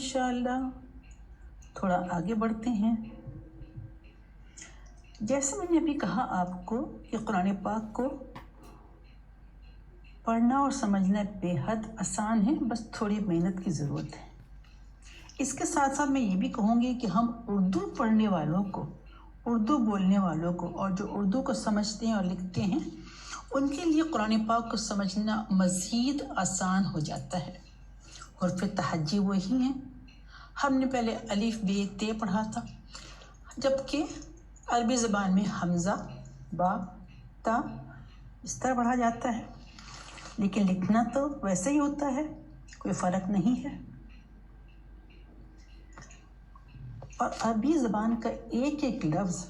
इंशाअल्लाह थोड़ा आगे बढ़ते हैं। जैसे मैंने अभी कहा आपको कि कुरान पाक को पढ़ना और समझना बेहद आसान है, बस थोड़ी मेहनत की ज़रूरत है। इसके साथ साथ मैं ये भी कहूँगी कि हम उर्दू पढ़ने वालों को, उर्दू बोलने वालों को और जो उर्दू को समझते हैं और लिखते हैं उनके लिए कुरान पाक को समझना मज़ीद आसान हो जाता है। और फिर तहज्जी वही हैं। हमने पहले अलिफ बे ते पढ़ा था, जबकि अरबी ज़बान में हमज़ा बा ता इस तरह पढ़ा जाता है, लेकिन लिखना तो वैसे ही होता है, कोई फ़र्क नहीं है। और अरबी ज़बान का एक एक लफ्ज़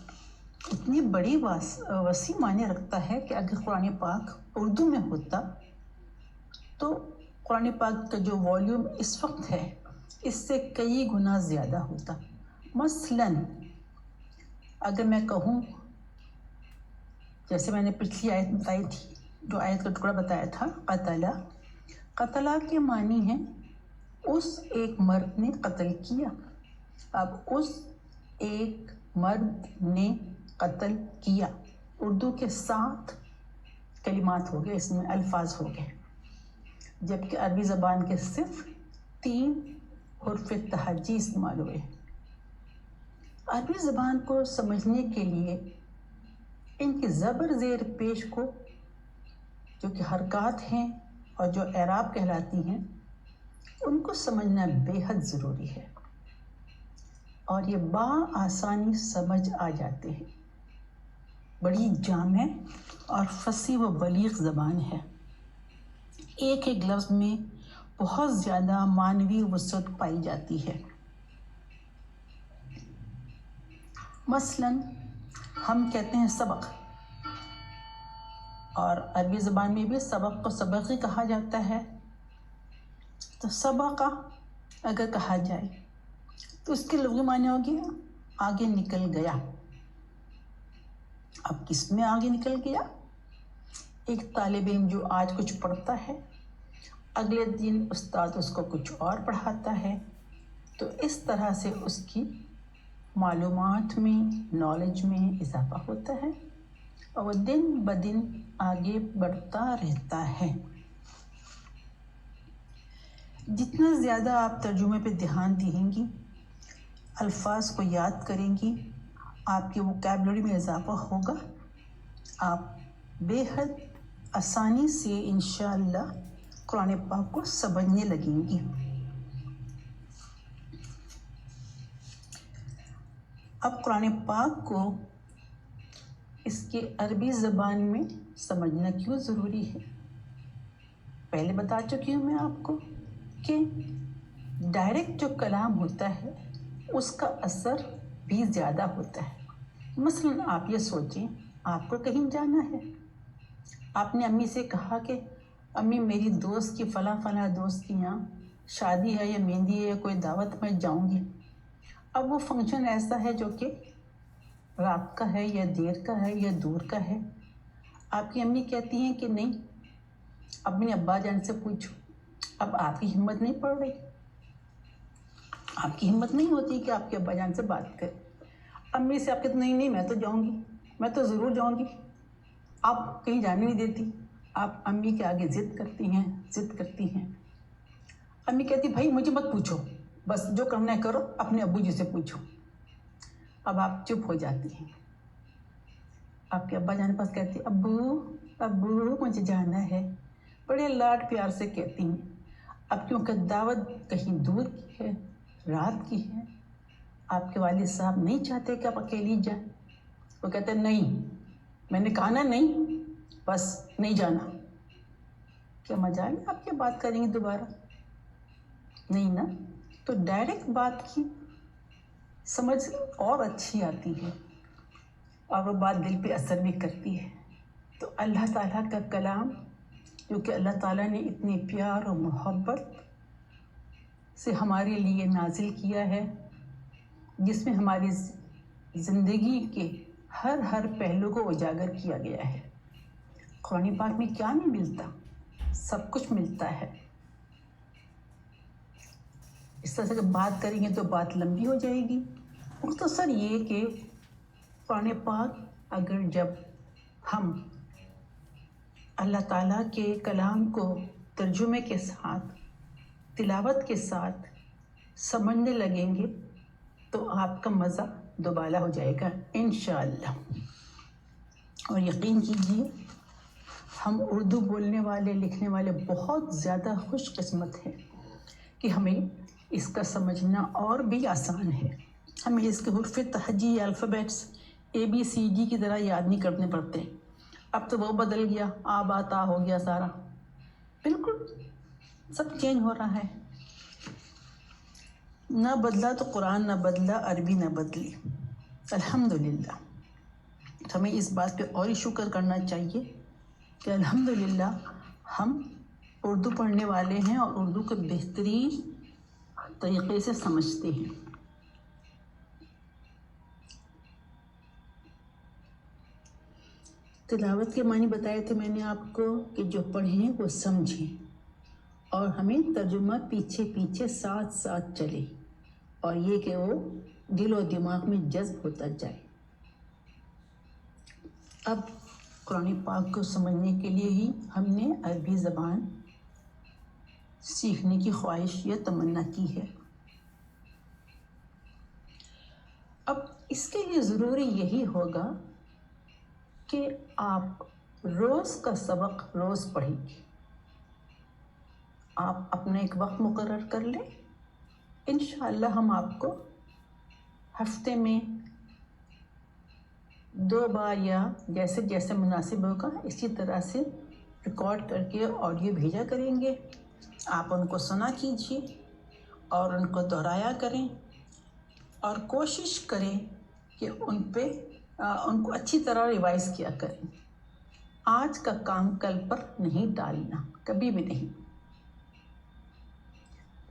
इतनी बड़ी वसी मायने रखता है कि अगर कुरान पाक उर्दू में होता तो कुरान पाक का जो वॉल्यूम इस वक्त है इससे कई गुना ज़्यादा होता। मसलन अगर मैं कहूँ, जैसे मैंने पिछली आयत बताई थी, जो आयत का टुकड़ा बताया था, कतला, कतला के मानी है उस एक मर्द ने कत्ल किया। अब उस एक मर्द ने कत्ल किया, उर्दू के 7 कलिमात हो गए, इसमें अल्फाज हो गए, जबकि अरबी ज़बान के सिर्फ 3 हुर्फ़ तहज्जी इस्तेमाल हुए। अरबी ज़बान को समझने के लिए इनकी ज़बर ज़ेर पेश को, जो कि हरकत हैं और जो एराब कहलाती हैं, उनको समझना बेहद ज़रूरी है और ये आसानी समझ आ जाते हैं। बड़ी जामे और फसी व बलीग ज़बान है। एक एक लफ्ज़ में बहुत ज़्यादा मानवी वसअत पाई जाती है। मसलन हम कहते हैं सबक, और अरबी ज़बान में भी सबक को सबक ही कहा जाता है। तो सबका अगर कहा जाए तो उसके लुग़वी माने होगी आगे निकल गया। अब किस में आगे निकल गया? एक तालिब इल्म जो आज कुछ पढ़ता है, अगले दिन उस्ताद उसको कुछ और पढ़ाता है, तो इस तरह से उसकी मालूमात में, नॉलेज में इजाफा होता है और वह दिन ब दिन आगे बढ़ता रहता है। जितना ज़्यादा आप तर्जुमे पे ध्यान देंगी, अल्फाज को याद करेंगी, आपके वोकैबुलरी में इजाफा होगा। आप बेहद आसानी से इंशाअल्लाह कुरान पाक को समझने लगेंगी। अब कुरान पाक को इसके अरबी ज़बान में समझना क्यों ज़रूरी है? पहले बता चुकी हूँ मैं आपको कि डायरेक्ट जो कलाम होता है उसका असर भी ज़्यादा होता है। मसलन आप ये सोचें, आपको कहीं जाना है, आपने अम्मी से कहा कि अम्मी मेरी दोस्त की फ़ला दोस्त की यहाँ शादी है या मेहंदी है या कोई दावत में जाऊँगी। अब वो फंक्शन ऐसा है जो कि रात का है या देर का है या दूर का है। आपकी अम्मी कहती हैं कि नहीं, अपने अब्बा जान से पूछो। अब आपकी हिम्मत नहीं पड़ रही, आपकी हिम्मत नहीं होती कि आपके अब्बा जान से बात करें। अम्मी से आप कहते नहीं मैं तो जाऊँगी, मैं तो ज़रूर जाऊँगी। आप कहीं जाने नहीं देती, आप अम्मी के आगे ज़िद करती हैं। अम्मी कहती भाई मुझे मत पूछो, बस जो करना है करो, अपने अब्बू जी से पूछो। अब आप चुप हो जाती हैं। आपके अब्बा जान पास कहती अब्बू मुझे जाना है, बड़े लाड प्यार से कहती हैं। अब क्योंकि दावत कहीं दूर की है, रात की है, आपके वालिद साहब नहीं चाहते कि आप अकेली जाएं। वो कहते नहीं, मैंने कहा ना नहीं, बस नहीं जाना। क्या मजाल है आपके बात करेंगे दोबारा? नहीं ना। तो डायरेक्ट बात की समझ और अच्छी आती है और वो बात दिल पे असर भी करती है। तो अल्लाह ताला का कलाम, जो कि अल्लाह ताला ने इतनी प्यार और मोहब्बत से हमारे लिए नाजिल किया है, जिसमें हमारी ज़िंदगी के हर पहलू को उजागर किया गया है। कुरान पाक में क्या नहीं मिलता? सब कुछ मिलता है। اس طرح سے بات کریں گے تو بات لمبی ہو جائے گی۔ مختصر یہ کہ قرآن پاک اگر جب ہم اللہ تعالیٰ کے کلام کو ترجمے کے ساتھ، تلاوت کے ساتھ سمجھنے لگیں گے تو آپ کا مزہ دوبالا ہو جائے گا انشاءاللہ۔ اور یقین کیجیے ہم اردو بولنے والے لکھنے والے بہت زیادہ خوش قسمت ہیں کہ ہمیں اس کا سمجھنا اور بھی آسان ہے۔ ہمیں اس کے حروف تہجی الفابیٹس ABCD کی طرح یاد نہیں کرنے پڑتے۔ اب تو وہ بدل گیا، آ با تا ہو گیا سارا، بالکل سب چینج ہو رہا ہے۔ نہ بدلا تو قرآن نہ بدلا، عربی نہ بدلی، الحمدللہ۔ ہمیں اس بات پہ اور ہی شکر کرنا چاہیے کہ الحمدللہ ہم اردو پڑھنے والے ہیں اور اردو کو بہترین طریقے سے سمجھتے ہیں۔ تلاوت کے معنی بتائے تھے میں نے آپ کو کہ جو پڑھیں وہ سمجھیں اور ہمیں ترجمہ پیچھے پیچھے ساتھ ساتھ چلے، اور یہ کہ وہ دل و دماغ میں جذب ہوتا جائے۔ اب قرآن پاک کو سمجھنے کے لیے ہی ہم نے عربی زبان سیکھنے کی خواہش یا تمنا کی ہے۔ اب اس کے لیے ضروری یہی ہوگا کہ آپ روز کا سبق روز پڑھیں گے۔ آپ اپنا ایک وقت مقرر کر لیں، انشاءاللہ ہم آپ کو ہفتے میں 2 بار یا جیسے جیسے مناسب ہوگا اسی طرح سے ریکارڈ کر کے آڈیو بھیجا کریں گے۔ آپ ان کو سنا کیجیے اور ان کو دہرایا کریں اور کوشش کریں کہ ان کو اچھی طرح ریوائز کیا کریں۔ آج کا کام کل پر نہیں ٹالنا، کبھی بھی نہیں۔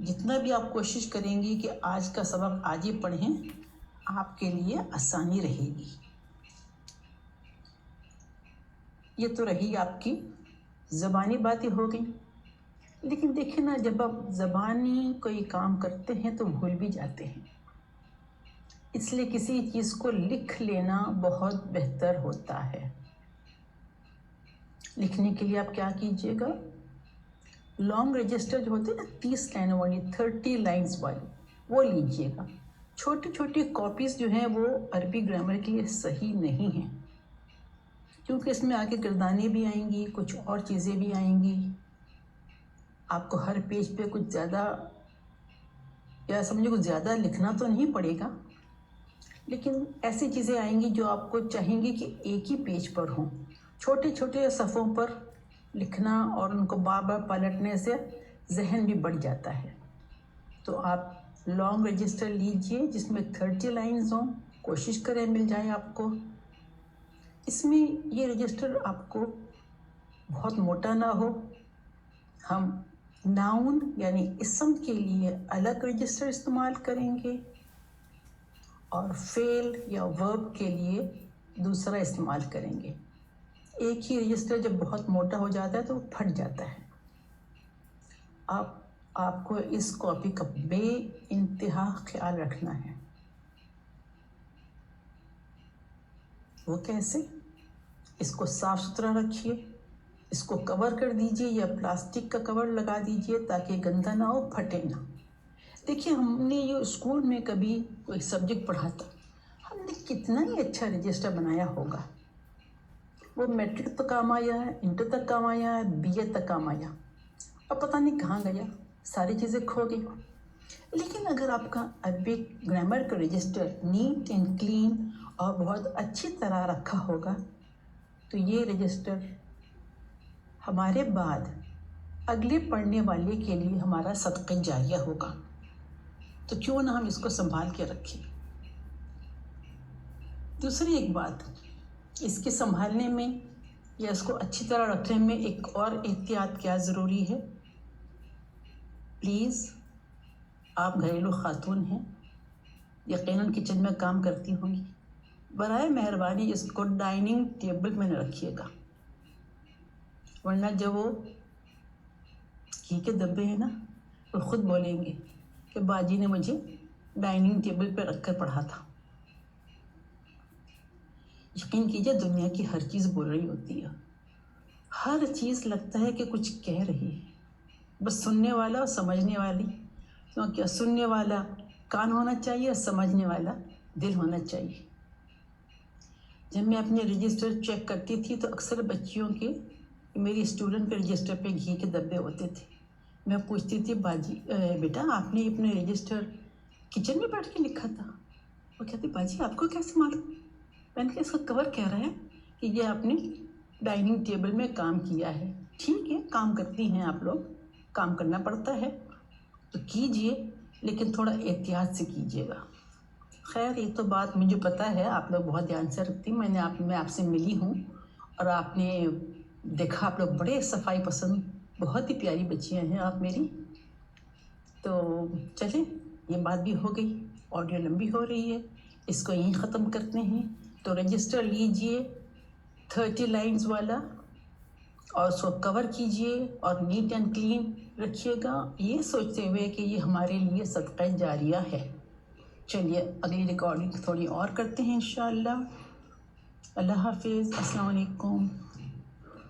جتنا بھی آپ کوشش کریں گی کہ آج کا سبق آج ہی پڑھیں، آپ کے لیے آسانی رہے گی۔ یہ تو رہی آپ کی زبانی باتیں ہو گئی، لیکن دیکھیں نا جب آپ زبانی کوئی کام کرتے ہیں تو بھول بھی جاتے ہیں، اس لیے کسی چیز کو لکھ لینا بہت بہتر ہوتا ہے۔ لکھنے کے لیے آپ کیا کیجیے گا، لانگ رجسٹر جو ہوتے ہیں نا 30 لائن والی 30 لائنز والی وہ لیجیے گا۔ چھوٹی چھوٹی کاپیز جو ہیں وہ عربی گرامر کے لیے صحیح نہیں ہیں، کیونکہ اس میں آگے گردانیں بھی آئیں گی، کچھ اور چیزیں بھی آئیں گی۔ آپ کو ہر پیج پہ کچھ زیادہ یا سمجھو کچھ زیادہ لکھنا تو نہیں پڑے گا، لیکن ایسی چیزیں آئیں گی جو آپ کو چاہیں گی کہ ایک ہی پیج پر ہوں۔ چھوٹے چھوٹے صفحوں پر لکھنا اور ان کو بار بار پلٹنے سے ذہن بھی بڑھ جاتا ہے۔ تو آپ لانگ رجسٹر لیجئے جس میں 30 لائنز ہوں، کوشش کریں مل جائے آپ کو۔ اس میں یہ رجسٹر آپ کو بہت موٹا نہ ہو۔ ہم ناؤن یعنی اسم کے لیے الگ رجسٹر استعمال کریں گے اور فعل یا ورب کے لیے دوسرا استعمال کریں گے۔ ایک ہی رجسٹر جب بہت موٹا ہو جاتا ہے تو وہ پھٹ جاتا ہے۔ آپ کو اس کاپی کا بے انتہا خیال رکھنا ہے۔ وہ کیسے؟ اس کو صاف ستھرا رکھیے، اس کو کور کر دیجئے یا پلاسٹک کا کور لگا دیجئے تاکہ گندا نہ ہو، پھٹے نہ۔ دیکھیے ہم نے یہ اسکول میں کبھی کوئی سبجیکٹ پڑھا تھا، ہم نے کتنا ہی اچھا رجسٹر بنایا ہوگا، وہ میٹرک تک کام آیا ہے، انٹر تک کام آیا ہے، BA تک کام آیا، اور پتہ نہیں کہاں گیا، ساری چیزیں کھو گئی۔ لیکن اگر آپ کا عربی گرامر کا رجسٹر نیٹ اینڈ کلین اور بہت اچھی طرح رکھا ہوگا تو یہ رجسٹر ہمارے بعد اگلے پڑھنے والے کے لیے ہمارا صدقہ جاریہ ہوگا۔ تو کیوں نہ ہم اس کو سنبھال کے رکھیں۔ دوسری ایک بات، اس کے سنبھالنے میں یا اس کو اچھی طرح رکھنے میں ایک اور احتیاط کیا ضروری ہے۔ پلیز آپ گھریلو خاتون ہیں، یقیناً کچن میں کام کرتی ہوں گی، برائے مہربانی اس کو ڈائننگ ٹیبل میں نہ رکھیے گا، ورنہ جب وہ گھی کے دبے ہیں نا وہ خود بولیں گے कि बाजी ने मुझे डाइनिंग टेबल पर रख कर पढ़ा था। यकीन कीजिए दुनिया की हर चीज़ बोल रही होती है, हर चीज़ लगता है कि कुछ कह रही है, बस सुनने वाला और समझने वाली, तो क्या सुनने वाला कान होना चाहिए और समझने वाला दिल होना चाहिए। जब मैं अपने रजिस्टर चेक करती थी तो अक्सर बच्चियों के, मेरी स्टूडेंट के रजिस्टर पे घी के डब्बे होते थे। मैं पूछती थी बाजी बेटा आपने अपने रजिस्टर किचन में बैठ के लिखा था? वो कहती बाजी आपको कैसे मालूम? मैंने कहा इसका कवर कह रहा है कि ये आपने डाइनिंग टेबल में काम किया है। ठीक है, काम करती हैं आप लोग, काम करना पड़ता है तो कीजिए, लेकिन थोड़ा एहतियात से कीजिएगा। खैर ये तो बात मुझे पता है, आप लोग बहुत ध्यान से रखती। मैं आपसे मिली हूँ और आपने देखा आप लोग बड़े सफाई पसंद, बहुत ही प्यारी बच्चियाँ हैं आप मेरी। तो चलें, ये बात भी हो गई, ऑडियो लंबी हो रही है, इसको यहीं ख़त्म करते हैं। तो रजिस्टर लीजिए 30 लाइन्स वाला और उसको कवर कीजिए और नीट एंड क्लीन रखिएगा, ये सोचते हुए कि ये हमारे लिए सदका जारिया है। चलिए अगली रिकॉर्डिंग थोड़ी और करते हैं इंशाअल्लाह। अल्लाह हाफिज़, अस्सलाम वालेकुम।